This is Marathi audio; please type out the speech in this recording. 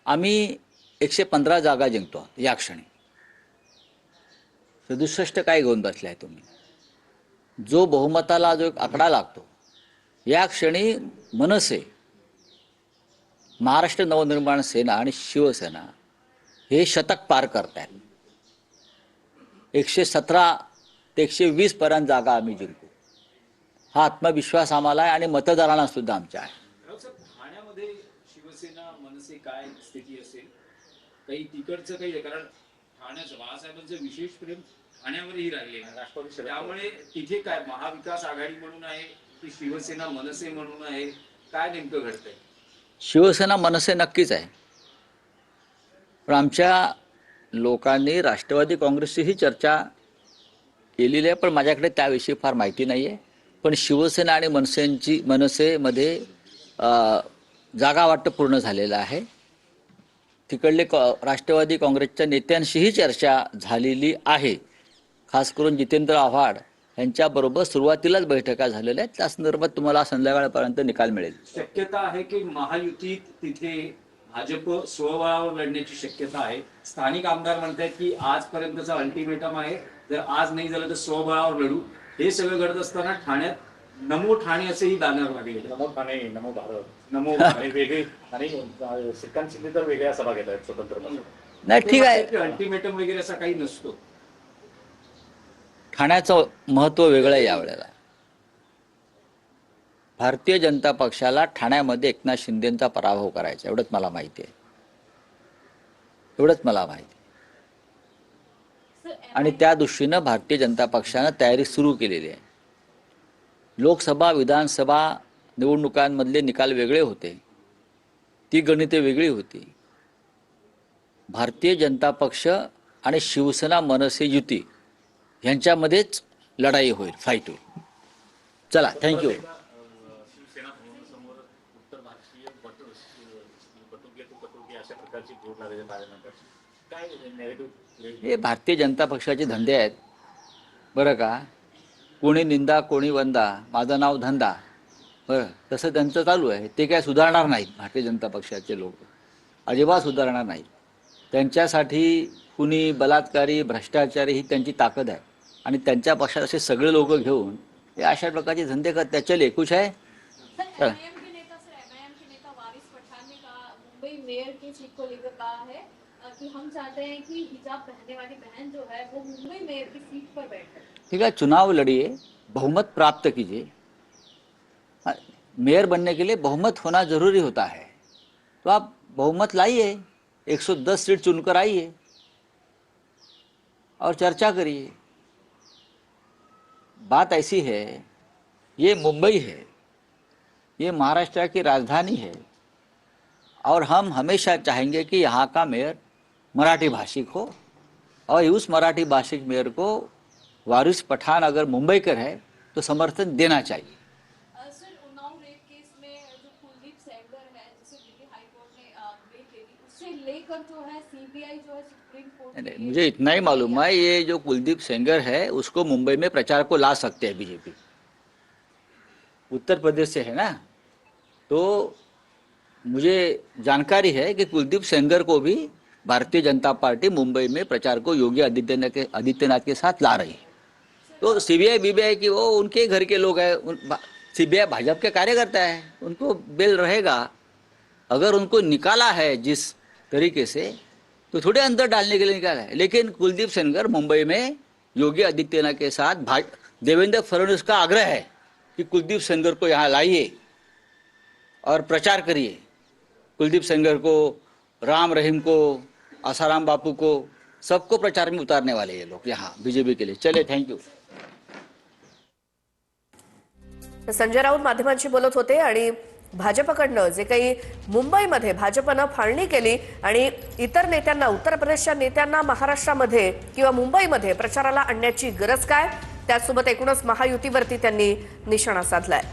आम्ही 115 जागा जिंकतो या क्षणी. 67 काय घेऊन बसलाय तुम्ही. जो बहुमताला जो एक आकडा लागतो या क्षणी मनसे, महाराष्ट्र नवनिर्माण सेना आणि शिवसेना हे शतक पार करतात. 117 ते 120 पर्यंत जागा आम्ही जिंकू हा आत्मविश्वास आम्हाला आहे आणि मतदारांना सुद्धा आमच्या आहे. ठाण्यामध्ये शिवसेना मनसे काय स्थिती असेल, काही तिकडचं काही, कारण ठाण्याचं बाळासाहेबांचं विशेष प्रेम ठाण्यावरही राहिले राष्ट्रवादी, त्यामुळे तिथे काय महाविकास आघाडी म्हणून आहे की शिवसेना मनसे म्हणून आहे, काय नेमकं घडतंय? शिवसेना मनसे नक्कीच आहे, पण आमच्या लोकांनी राष्ट्रवादी काँग्रेसची चर्चा केलेली आहे, पण माझ्याकडे त्याविषयी फार माहिती नाही आहे. पण शिवसेना आणि मनसेमध्ये जागा वाटप पूर्ण झालेलं आहे. तिकडले राष्ट्रवादी काँग्रेसच्या नेत्यांशीही चर्चा झालेली आहे. खास करून जितेंद्र आव्हाड यांच्याबरोबर सुरुवातीलाच बैठका झालेल्या आहेत. त्या संदर्भात तुम्हाला संध्याकाळपर्यंत निकाल मिळेल. शक्यता आहे की महायुतीत तिथे भाजप स्वबळावर लढण्याची शक्यता आहे. स्थानिक आमदार म्हणतात की आजपर्यंतचा अल्टिमेटम आहे, जर आज नाही झालं तर स्वबळावर लढू. हे सगळं घडत असताना ठाण्यात नमो ठाणे असेही बॅनर लागले. नमो ठाणे, नमो भारत, नमो ठाणे वेगळे आणि श्रीकांत शिंदे तर वेगळ्या सभा घेत आहेत स्वतंत्र. नाही, ठीक आहे, अल्टिमेटम वगैरे असा काही नसतो. ठाण्याचं महत्त्व वेगळं आहे यावेळेला. भारतीय जनता पक्षाला ठाण्यामध्ये एकनाथ शिंदेंचा पराभव करायचा एवढंच मला माहिती आहे. एवढंच मला माहिती आहे. आणि त्या दृष्टीनं भारतीय जनता पक्षानं तयारी सुरू केलेली आहे. लोकसभा विधानसभा निवडणुकांमधले निकाल वेगळे होते, ती गणिते वेगळी होती. भारतीय जनता पक्ष आणि शिवसेना मनसे युती यांच्यामध्येच लढाई होईल, फाईट होईल. चला, थँक्यू. हे भारतीय जनता पक्षाचे धंदे आहेत बरं का. कोणी निंदा कोणी वंदा, माझं नाव धंदा, बरं, तसं त्यांचं चालू आहे. ते काय सुधारणार नाहीत. भारतीय जनता पक्षाचे लोक अजिबात सुधारणार नाहीत. त्यांच्यासाठी कुणी बलात्कारी भ्रष्टाचारी ही त्यांची ताकद आहे आणि त्यांच्या पक्षात असे सगळे लोक घेऊन हे अशा प्रकारचे धंदे करतात. चले खुश आहे. कि हम चाहते हैं कि हिजाब पहनने वाली बहन जो है वो मुंबई मेयर की सीट पर बैठे. ठीक है, चुनाव लड़िए, बहुमत प्राप्त कीजिए. मेयर बनने के लिए बहुमत होना जरूरी होता है, तो आप बहुमत लाइए, 110 सीट चुनकर आइए और चर्चा करिए. बात ऐसी है, ये मुंबई है, ये महाराष्ट्र की राजधानी है और हम हमेशा चाहेंगे कि यहाँ का मेयर मराठी भाषिक हो और उस मराठी भाषिक मेयर को वारिस पठान अगर मुंबई कर है तो समर्थन देना चाहिए. सर, उन्नाव रेप केस में जो कुलदीप सेंगर है जिसे दिल्ली हाई कोर्ट ने बेल दे दी, उससे लेकर जो है सीबीआई जो है सुप्रीम कोर्ट. नहीं, मुझे इतना ही मालूम है, ये जो कुलदीप सेंगर है उसको मुंबई में प्रचार को ला सकते हैं बीजेपी. उत्तर प्रदेश से है ना, तो मुझे जानकारी है कि कुलदीप सेंगर को भी भारतीय जनता पार्टी मुंबई में प्रचार को योगी आदित्यनाथ के साथ ला रही है. तो सीबीआई बीबीआई की वो उनके घर के लोग हैं. सीबीआई भाजपा के कार्यकर्ता है, उनको बेल रहेगा. अगर उनको निकाला है जिस तरीके से, तो थोड़े अंदर डालने के लिए निकाला है. लेकिन कुलदीप सेंगर मुंबई में योगी आदित्यनाथ के साथ देवेंद्र फडणवीस का आग्रह है कि कुलदीप सेंगर को यहाँ लाइए और प्रचार करिए. कुलदीप सेंगर को, राम रहीम को, आसाराम बापू को, सबको प्रचार में उतारने वाले ये लोग यहाँ बीजेपी के लिए. चले, थँक्यू. संजय राऊत माध्यमांशी बोलत होते आणि भाजपकडनं जे काही मुंबईमध्ये भाजपनं फाळणी केली आणि इतर नेत्यांना, उत्तर प्रदेशच्या नेत्यांना महाराष्ट्रामध्ये किंवा मुंबईमध्ये प्रचाराला आणण्याची गरज काय, त्यासोबत एकूणच महायुतीवरती त्यांनी निशाणा साधलाय.